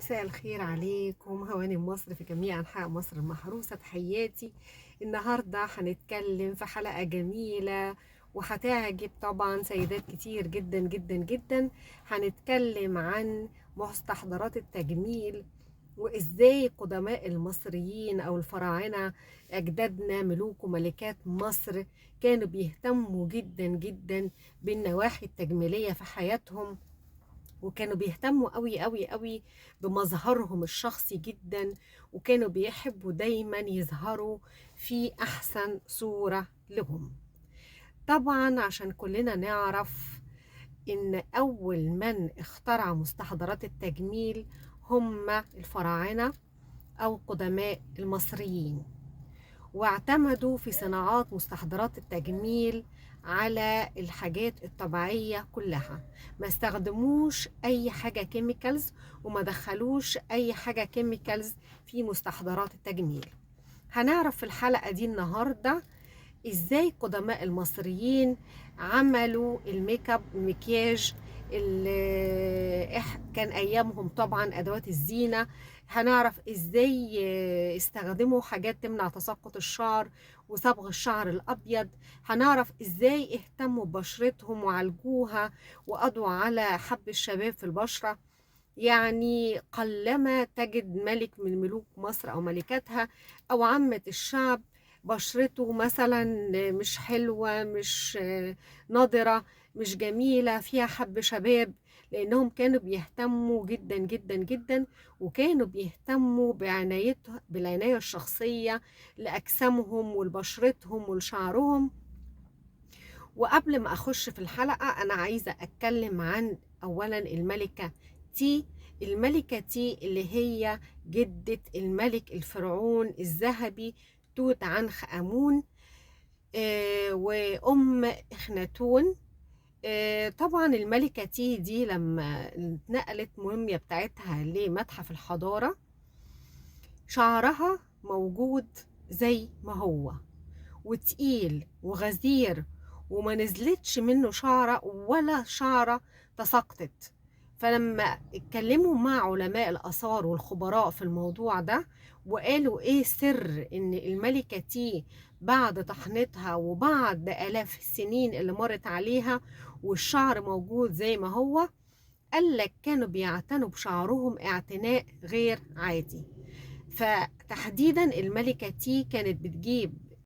مساء الخير عليكم هوانم مصر في جميع أنحاء مصر المحروسة، تحياتي. النهاردة هنتكلم في حلقة جميلة وهتعجب طبعا سيدات كتير جدا جدا جدا. هنتكلم عن مستحضرات التجميل، وإزاي قدماء المصريين أو الفراعنة أجدادنا ملوك وملكات مصر كانوا بيهتموا جدا جدا بالنواحي التجميلية في حياتهم، وكانوا بيهتموا قوي قوي قوي بمظهرهم الشخصي جدا، وكانوا بيحبوا دايما يظهروا في أحسن صورة لهم. طبعا عشان كلنا نعرف إن أول من اخترع مستحضرات التجميل هم الفراعنة أو قدماء المصريين، واعتمدوا في صناعات مستحضرات التجميل على الحاجات الطبيعية كلها، ما استخدموش أي حاجة كيميكالز وما دخلوش أي حاجة كيميكالز في مستحضرات التجميل. هنعرف في الحلقة دي النهاردة ازاي قدماء المصريين عملوا الميك اب المكياج اللي كان ايامهم طبعا ادوات الزينة. هنعرف ازاي استخدموا حاجات تمنع تساقط الشعر وصبغ الشعر الابيض. هنعرف ازاي اهتموا ببشرتهم وعالجوها وقضوا على حب الشباب في البشرة. يعني قلما تجد ملك من ملوك مصر أو ملكاتها أو عامة الشعب بشرته مثلا مش حلوة، مش نضرة، مش جميلة، فيها حب شباب، لأنهم كانوا بيهتموا جدا جدا جدا، وكانوا بيهتموا بالعناية الشخصية لأجسامهم ولبشرتهم ولشعرهم. وقبل ما أخش في الحلقة أنا عايزة أتكلم عن أولا الملكة تي. الملكة تي اللي هي جدة الملك الفرعون الذهبي توت عنخ آمون، وأم إخناتون. طبعا الملكة تي دي لما اتنقلت الموميا بتاعتها لمتحف الحضارة، شعرها موجود زي ما هو وتقيل وغزير، وما نزلتش منه شعرة ولا شعرة تساقطت. فلما اتكلموا مع علماء الآثار والخبراء في الموضوع ده وقالوا ايه سر ان الملكة تي بعد طحنتها وبعد آلاف السنين اللي مرت عليها والشعر موجود زي ما هو، قالك كانوا بيعتنوا بشعرهم اعتناء غير عادي. فتحديدا الملكة تي كانت بتجيب